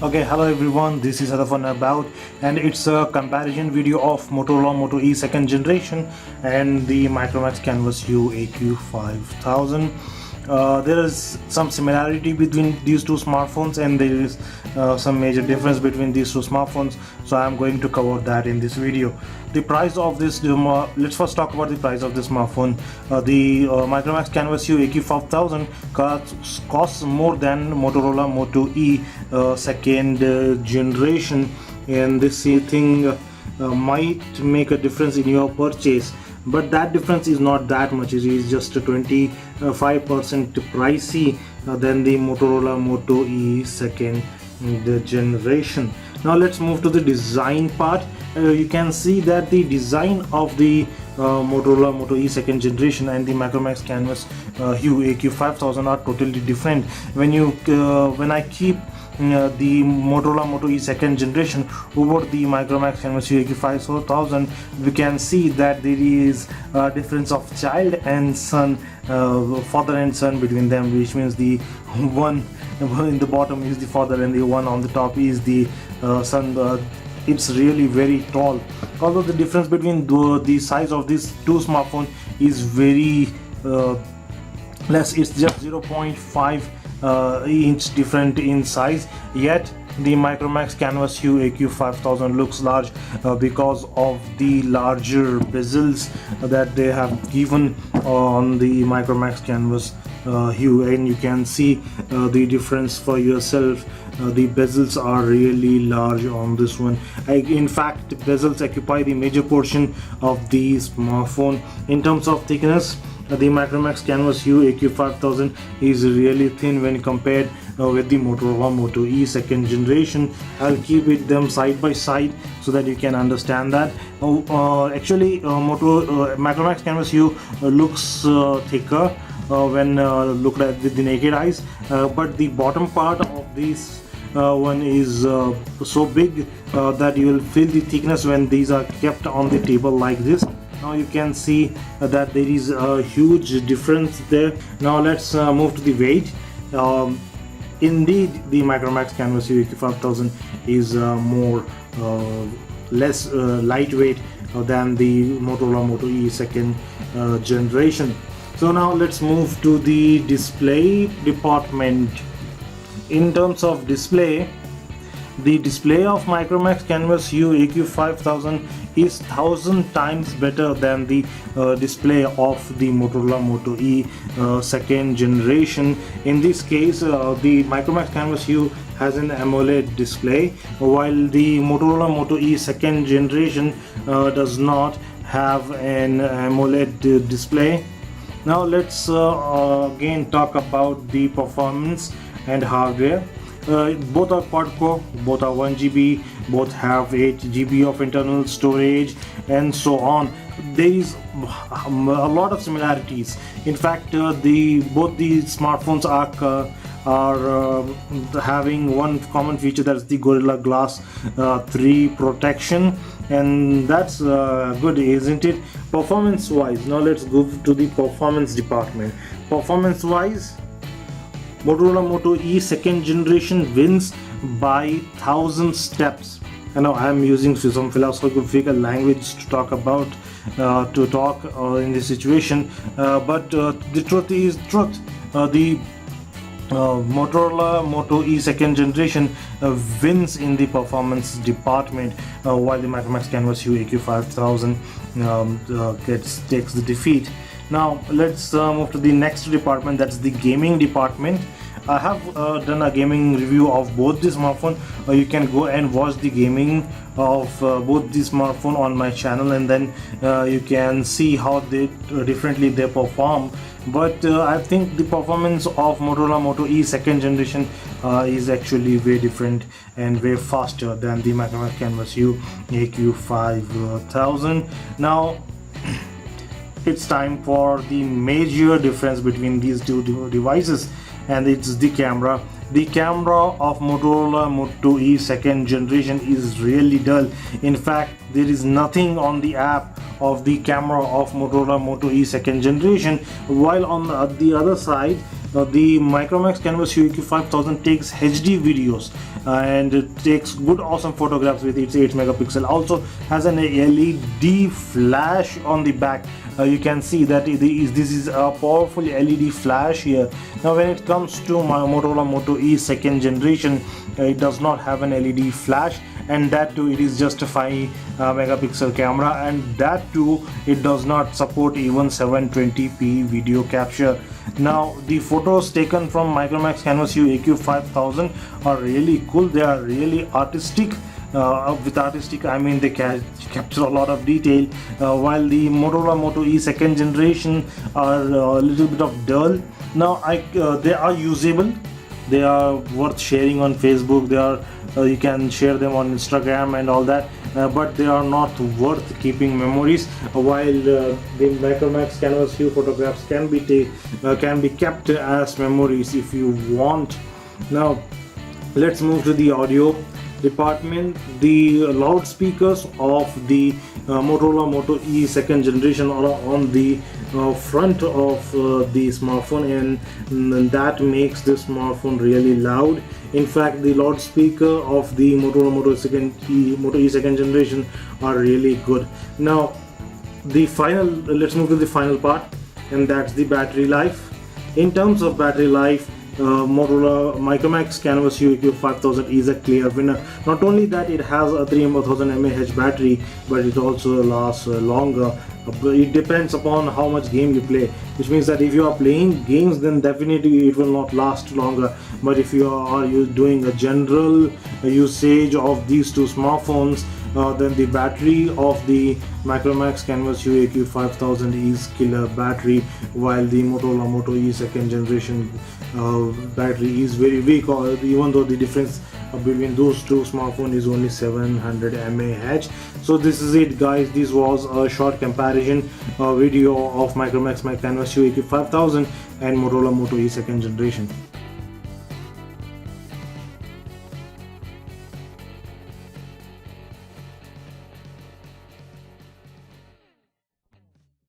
Okay, hello everyone, this is Hadafan About, and it's a comparison video of Motorola Moto E second generation and the Micromax Canvas Hue AQ5000. There is some similarity between these two smartphones, and there is some major difference between these two smartphones, so I'm going to cover that in this video. The price of this, let's first talk about the price of this smartphone. The Micromax Canvas Hue AQ5000 costs more than Motorola Moto E second generation, and this thing might make a difference in your purchase, but that difference is not that much. It is just 25% pricey than the Motorola Moto E second generation. Now let's move to the design part. You can see that the design of the Motorola Moto E second generation and the Micromax Canvas Hue AQ5000 are totally different. When I keep the Motorola Moto E second generation over the Micromax Canvas Hue AQ5000, we can see that there is a difference of child and son, father and son between them, which means the one in the bottom is the father and the one on the top is the son. It's really very tall, although the difference between the size of these two smartphones is very less. It's just 0.5 inch different in size, yet the Micromax Canvas Hue AQ5000 looks large because of the larger bezels that they have given on the Micromax Canvas Hue, and you can see the difference for yourself. The bezels are really large on this one. In fact, bezels occupy the major portion of the smartphone. In terms of thickness, the Micromax Canvas Hue AQ5000 is really thin when compared with the Motorola Moto E second generation. I'll keep them side by side so that you can understand that. Actually, Micromax Canvas Hue looks thicker when looked at with the naked eyes, but the bottom part of this one is so big that you will feel the thickness when these are kept on the table like this. Now you can see that there is a huge difference there. Now let's move to the weight. Indeed, the Micromax Canvas Hue AQ5000 is less lightweight than the Motorola Moto E second generation. So now let's move to the display department. In terms of display, the display of Micromax Canvas Hue AQ5000 is 1000 times better than the display of the Motorola Moto E second generation. In this case, the Micromax Canvas Hue has an AMOLED display, while the Motorola Moto E second generation does not have an AMOLED display. Now let's again talk about the performance and hardware. Both are quad-core, both are 1GB, both have 8GB of internal storage, and so on. There is a lot of similarities. In fact, both the smartphones are having one common feature, that's the Gorilla Glass 3 protection, and that's good, isn't it? Performance wise, now let's go to the performance department. Performance wise, Motorola Moto E second generation wins by 1000 steps. I know I'm using some philosophical language to talk about in this situation, but the truth is truth. The Motorola Moto E second generation wins in the performance department, while the Micromax Canvas Hue AQ5000 takes the defeat. Now let's move to the next department, that's the gaming department. I have done a gaming review of both the smartphone. You can go and watch the gaming of both the smartphone on my channel, and then you can see how differently they perform. But I think the performance of Motorola Moto E second generation is actually way different and way faster than the Micromax Canvas Hue AQ5000. Now it's time for the major difference between these two devices, and it's the camera. The camera of Motorola Moto E second generation is really dull. In fact, there is nothing on the app of the camera of Motorola Moto E second generation, while on the other side the Micromax Canvas UAQ 5000 takes HD videos and it takes good awesome photographs with its 8 megapixel. Also has an LED flash on the back. You can see that this is a powerful LED flash here. Now when it comes to my Motorola Moto E second generation, it does not have an LED flash, and that too it is just a 5 megapixel camera, and that too it does not support even 720p video capture. Now the photos taken from Micromax Canvas UAQ 5000 are really cool. They are really artistic. With artistic I mean they capture a lot of detail, while the Motorola Moto E second generation are a little bit of dull. Now they are usable, they are worth sharing on Facebook, they are you can share them on Instagram and all that, but they are not worth keeping memories, while the Micromax Canvas U photographs can be kept as memories if you want. Now let's move to the audio department. The loudspeakers of the Motorola Moto E second generation are on the front of the smartphone, and that makes the smartphone really loud. In fact, the loudspeaker of the Motorola Moto E second generation are really good. Now let's move to the final part, and that's the battery life. In terms of battery life, Motorola Micromax Canvas UAQ 5000 is a clear winner. Not only that, it has a 3000 mAh battery, but it also lasts longer. It depends upon how much game you play, which means that if you are playing games, then definitely it will not last longer. But if you are doing a general usage of these two smartphones, then the battery of the Micromax Canvas UAQ 5000 is killer battery, while the Motorola Moto E second generation battery is very weak, even though the difference between those two smartphones is only 700 mAh. So this is it, guys. This was a short comparison video of Micromax Canvas UAQ 5000 and Motorola Moto E second generation.